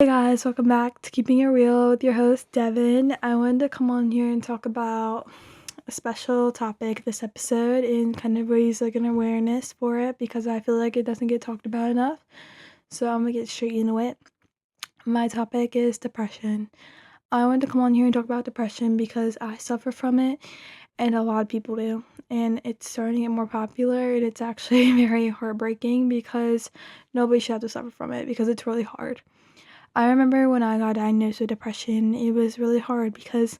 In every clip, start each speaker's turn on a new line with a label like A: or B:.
A: Hey guys, welcome back to Keeping It Real with your host Devin. I wanted to come on here and talk about a special topic this episode and kind of raise like an awareness for it because I feel like it doesn't get talked about enough. So I'm gonna get straight into it. My topic is depression. I wanted to come on here and talk about depression because I suffer from it and a lot of people do. And it's starting to get more popular and it's actually very heartbreaking because nobody should have to suffer from it because it's really hard. I remember when I got diagnosed with depression, it was really hard because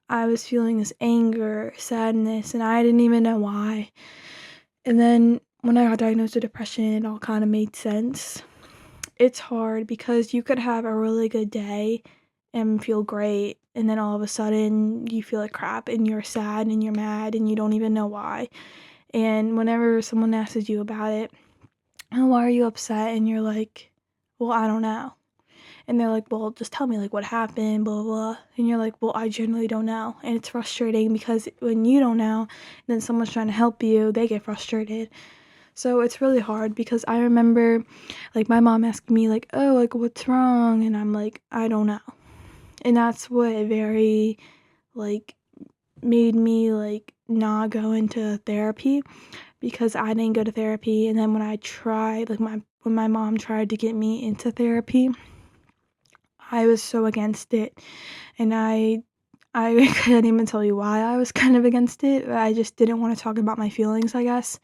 A: I was feeling this anger, sadness, and I didn't even know why. And then when I got diagnosed with depression, it all kind of made sense. It's hard because you could have a really good day and feel great, and then all of a sudden you feel like crap and you're sad and you're mad and you don't even know why. And whenever someone asks you about it, oh, why are you upset? And you're like, well, I don't know. And they're like, well, just tell me, like, what happened, blah, blah, blah. And you're like, well, I generally don't know. And it's frustrating because when you don't know, and then someone's trying to help you, they get frustrated. So it's really hard because I remember, like, my mom asking me, like, oh, like, what's wrong? And I'm like, I don't know. And that's what very, like, made me, like, not go into therapy because I didn't go to therapy. And then when I tried, like, when my mom tried to get me into therapy, I was so against it, and I couldn't even tell you why I was kind of against it. I just didn't want to talk about my feelings, I guess,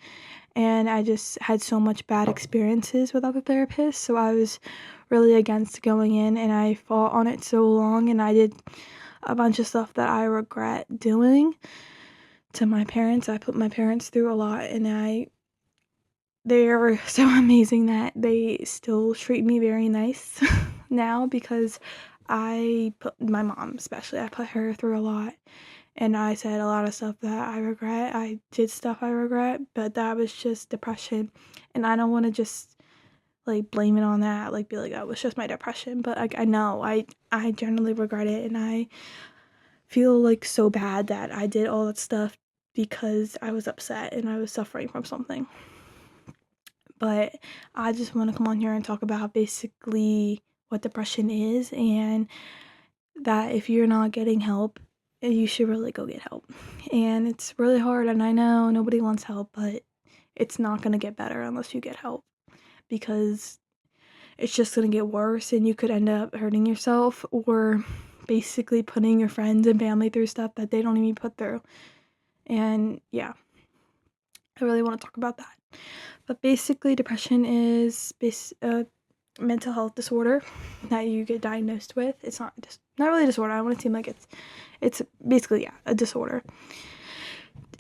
A: and I just had so much bad experiences with other therapists, so I was really against going in, and I fought on it so long, and I did a bunch of stuff that I regret doing to my parents. I put my parents through a lot, and they are so amazing that they still treat me very nice now because I put my mom, especially, I put her through a lot and I said a lot of stuff that I regret. I did stuff I regret, but that was just depression. And I don't want to just like blame it on that, like be like, that was just my depression. But like I know I generally regret it and I feel like so bad that I did all that stuff because I was upset and I was suffering from something. But I just want to come on here and talk about basically what depression is and that if you're not getting help, you should really go get help. And it's really hard, and I know nobody wants help, but it's not going to get better unless you get help because it's just going to get worse and you could end up hurting yourself or basically putting your friends and family through stuff that they don't even put through. And yeah, I really want to talk about that. But basically, depression is a mental health disorder that you get diagnosed with. It's not really a disorder. I want to seem like it's basically a disorder.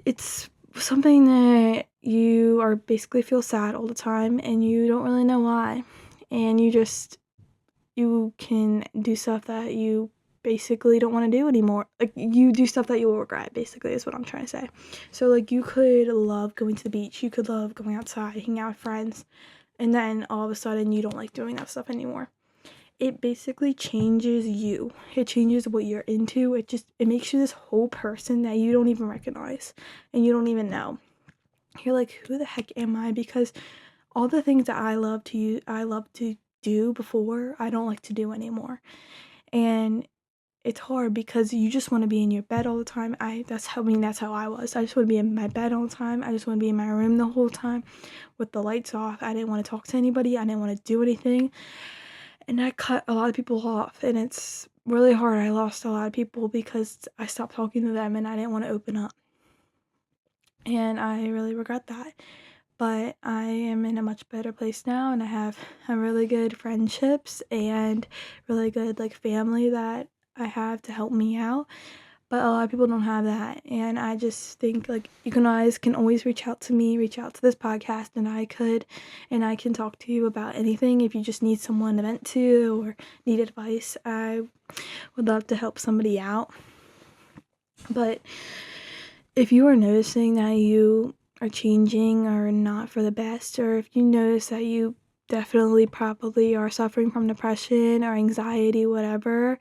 A: It's something that you are basically feel sad all the time and you don't really know why, and you can do stuff that you basically don't want to do anymore. Like, you do stuff that you will regret, basically, is what I'm trying to say. So, like, you could love going to the beach, you could love going outside, hanging out with friends, and then all of a sudden you don't like doing that stuff anymore. It basically changes you. It changes what you're into. It makes you this whole person that you don't even recognize and you don't even know. You're like, who the heck am I? Because all the things that I love to do before, I don't like to do anymore. And it's hard because you just want to be in your bed all the time. That's how I was. I just want to be in my bed all the time. I just want to be in my room the whole time with the lights off. I didn't want to talk to anybody. I didn't want to do anything. And I cut a lot of people off, and it's really hard. I lost a lot of people because I stopped talking to them and I didn't want to open up. And I really regret that. But I am in a much better place now, and I have a really good friendships and really good like family that I have to help me out. But a lot of people don't have that, and I just think like you guys can always reach out to me, reach out to this podcast, and I can talk to you about anything. If you just need someone to vent to or need advice, I would love to help somebody out. But if you are noticing that you are changing or not for the best, or if you notice that you definitely probably are suffering from depression or anxiety, whatever,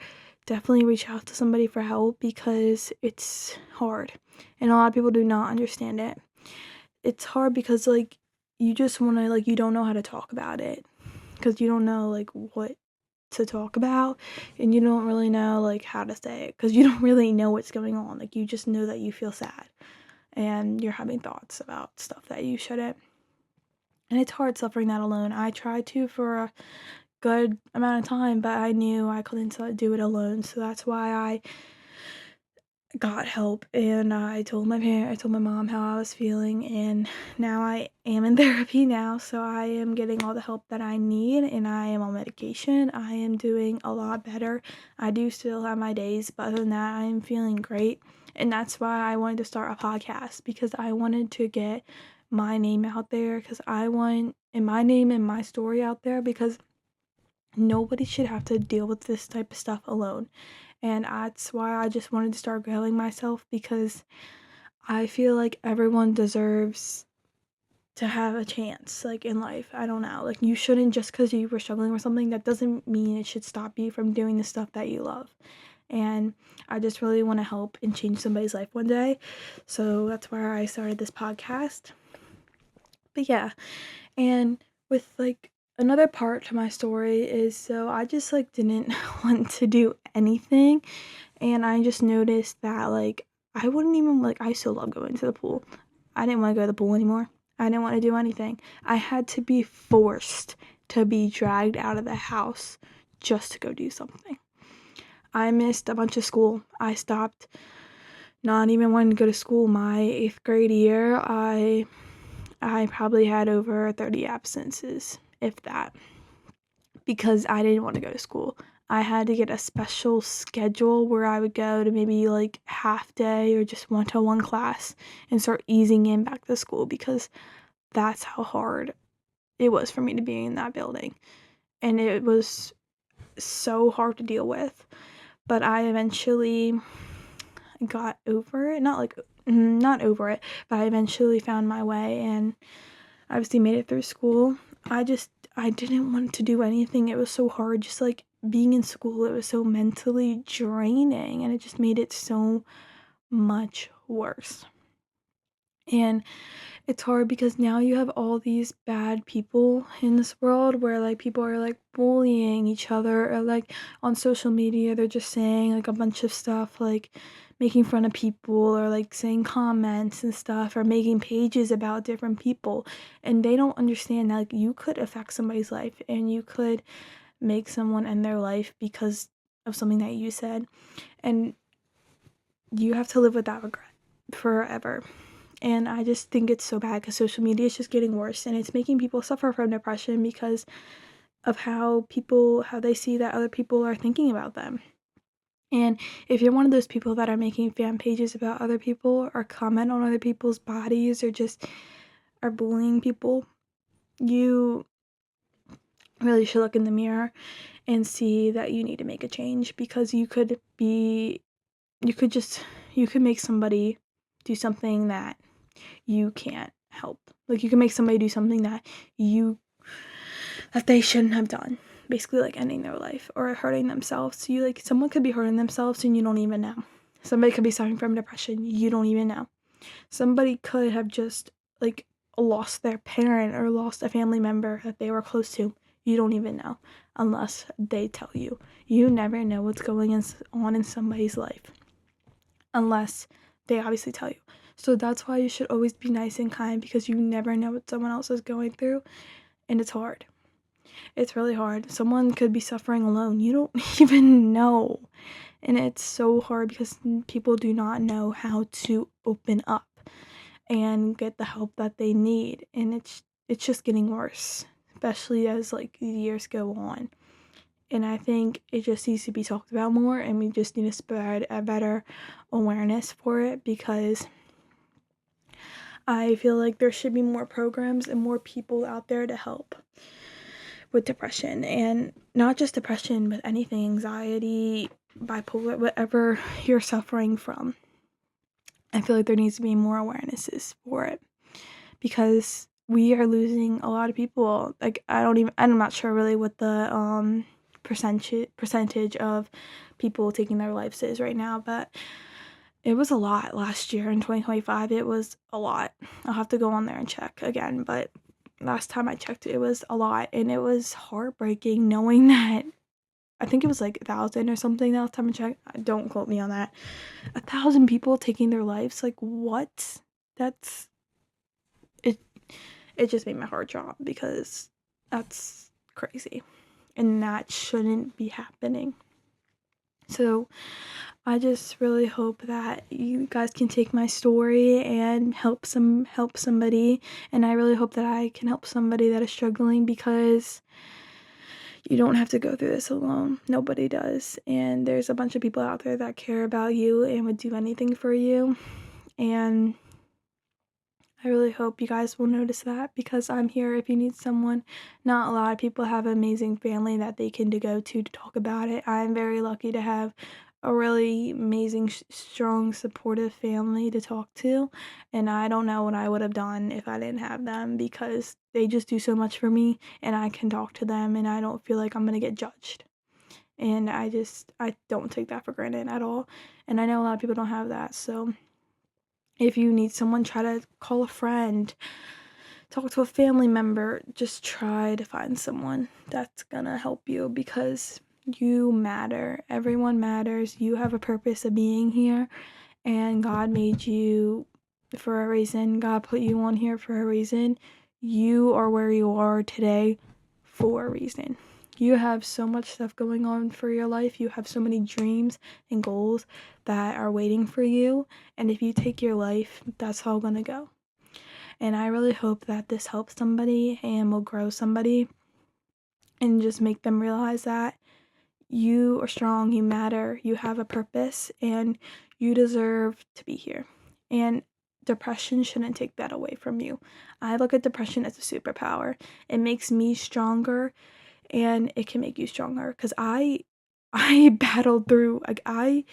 A: definitely reach out to somebody for help because it's hard and a lot of people do not understand it. It's hard because like you just want to, like, you don't know how to talk about it because you don't know like what to talk about, and you don't really know like how to say it because you don't really know what's going on. Like, you just know that you feel sad and you're having thoughts about stuff that you shouldn't. And it's hard suffering that alone. I tried to for a good amount of time, but I knew I couldn't do it alone. So that's why I got help, and I told my mom how I was feeling, and now I am in therapy now, so I am getting all the help that I need, and I am on medication. I am doing a lot better. I do still have my days, but other than that, I am feeling great, and that's why I wanted to start a podcast, because I wanted to get my name out there, because I want my name and my story out there, because nobody should have to deal with this type of stuff alone. And that's why I just wanted to start growing myself, because I feel like everyone deserves to have a chance, like, in life. I don't know. Like, you shouldn't, just because you were struggling with something, that doesn't mean it should stop you from doing the stuff that you love. And I just really want to help and change somebody's life one day. So that's why I started this podcast. But yeah, and with like another part to my story is, so I just like didn't want to do anything, and I just noticed that like I wouldn't even like I still love going to the pool. I didn't want to go to the pool anymore. I didn't want to do anything. I had to be forced to be dragged out of the house just to go do something. I missed a bunch of school. I stopped not even wanting to go to school. My 8th grade year, I probably had over 30 absences, if that, because I didn't want to go to school. I had to get a special schedule where I would go to maybe like half day or just one-to-one class and start easing in back to school, because that's how hard it was for me to be in that building. And it was so hard to deal with. But I eventually got over it. Not over it, but I eventually found my way and obviously made it through school. I didn't want to do anything. It was so hard, just like being in school. It was so mentally draining, and it just made it so much worse. And it's hard because now you have all these bad people in this world, where like people are like bullying each other, or like on social media they're just saying like a bunch of stuff, like making fun of people, or like saying comments and stuff, or making pages about different people, and they don't understand that like you could affect somebody's life, and you could make someone end their life because of something that you said, and you have to live with that regret forever. And I just think it's so bad, because social media is just getting worse, and it's making people suffer from depression because of how they see that other people are thinking about them. And if you're one of those people that are making fan pages about other people, or comment on other people's bodies, or just are bullying people, you really should look in the mirror and see that you need to make a change, because you could make somebody do something that you can't help. Like, you can make somebody do something that they shouldn't have done. Basically, like ending their life or hurting themselves. Someone could be hurting themselves and you don't even know. Somebody could be suffering from depression. You don't even know. Somebody could have just like lost their parent or lost a family member that they were close to. You don't even know unless they tell you. You never know what's going on in somebody's life unless they obviously tell you. So that's why you should always be nice and kind, because you never know what someone else is going through, and it's hard. It's really hard. Someone could be suffering alone. You don't even know. And it's so hard because people do not know how to open up and get the help that they need. And it's just getting worse, especially as like the years go on. And I think it just needs to be talked about more, and we just need to spread a better awareness for it, because I feel like there should be more programs and more people out there to help with depression, and not just depression, but anything, anxiety, bipolar, whatever you're suffering from. I feel like there needs to be more awarenesses for it, because we are losing a lot of people. Like, I'm not sure really what the percentage of people taking their lives is right now, but it was a lot last year in 2025. It was a lot. I'll have to go on there and check again, but last time I checked, it was a lot, and it was heartbreaking knowing that I think it was like 1,000 or something last time I checked. Don't quote me on that. 1,000 people taking their lives. Like, what? That's it. It just made my heart drop because that's crazy, and that shouldn't be happening. So I just really hope that you guys can take my story and help somebody, and I really hope that I can help somebody that is struggling, because you don't have to go through this alone. Nobody does. And there's a bunch of people out there that care about you and would do anything for you. And I really hope you guys will notice that, because I'm here if you need someone. Not a lot of people have an amazing family that they can go to talk about it. I'm very lucky to have a really amazing, strong, supportive family to talk to. And I don't know what I would have done if I didn't have them, because they just do so much for me, and I can talk to them and I don't feel like I'm going to get judged. And I don't take that for granted at all. And I know a lot of people don't have that. So if you need someone, try to call a friend, talk to a family member. Just try to find someone that's gonna help you, because you matter. Everyone matters. You have a purpose of being here, and God made you for a reason. God put you on here for a reason. You are where you are today for a reason. You have so much stuff going on for your life. You have so many dreams and goals that are waiting for you. And if you take your life, that's how it's gonna go. And I really hope that this helps somebody and will grow somebody and just make them realize that you are strong, you matter, you have a purpose, and you deserve to be here. And depression shouldn't take that away from you. I look at depression as a superpower. It makes me stronger, and it can make you stronger, because I battled through, like, I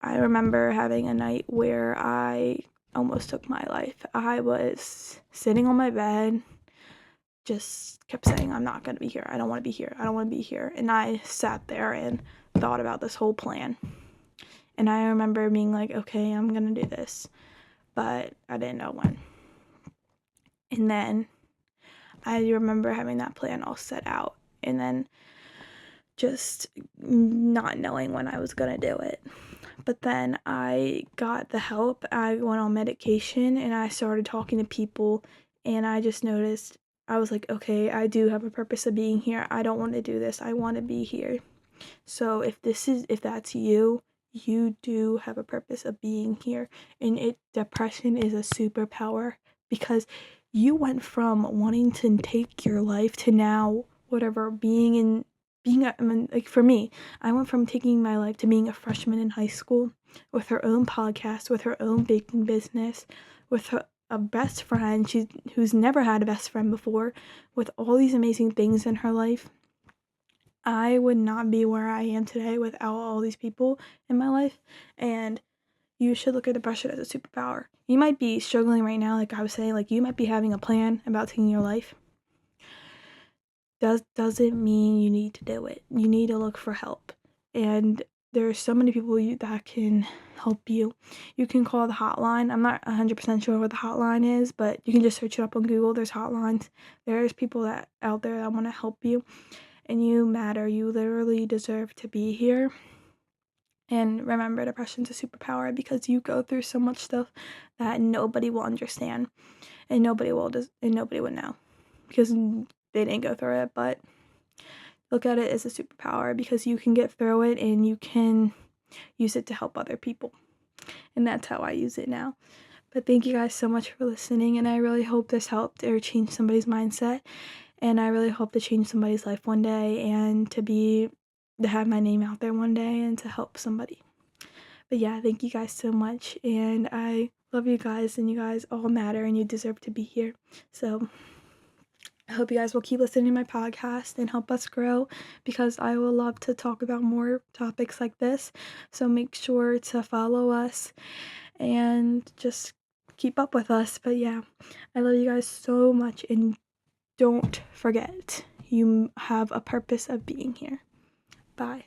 A: remember having a night where I almost took my life. I was sitting on my bed, just kept saying, I'm not gonna be here, I don't want to be here, I don't want to be here. And I sat there and thought about this whole plan, and I remember being like, okay, I'm gonna do this, but I didn't know when. And then I remember having that plan all set out, and then just not knowing when I was gonna do it. But then I got the help. I went on medication and I started talking to people, and I just noticed, I was like, okay, I do have a purpose of being here. I don't want to do this. I want to be here. So if that's you, you do have a purpose of being here. And depression is a superpower, because you went from wanting to take your life to now whatever like, for me, I went from taking my life to being a freshman in high school with her own podcast, with her own baking business, with a best friend who's never had a best friend before, with all these amazing things in her life. I would not be where I am today without all these people in my life. And you should look at depression as a superpower. You might be struggling right now, like I was saying, like you might be having a plan about taking your life. Doesn't mean you need to do it. You need to look for help. And there's so many people that can help you. You can call the hotline. I'm not 100% sure what the hotline is, but you can just search it up on Google. There's hotlines. There's people that out there that want to help you. And you matter. You literally deserve to be here. And remember, depression's a superpower, because you go through so much stuff that nobody will understand, and nobody would know, because they didn't go through it. But look at it as a superpower, because you can get through it and you can use it to help other people. And that's how I use it now. But thank you guys so much for listening, and I really hope this helped or changed somebody's mindset. And I really hope to change somebody's life one day, and to have my name out there one day and to help somebody. But yeah, thank you guys so much, and I love you guys, and you guys all matter, and you deserve to be here. So I hope you guys will keep listening to my podcast and help us grow, because I will love to talk about more topics like this. So make sure to follow us and just keep up with us. But yeah, I love you guys so much, and don't forget, you have a purpose of being here. Bye.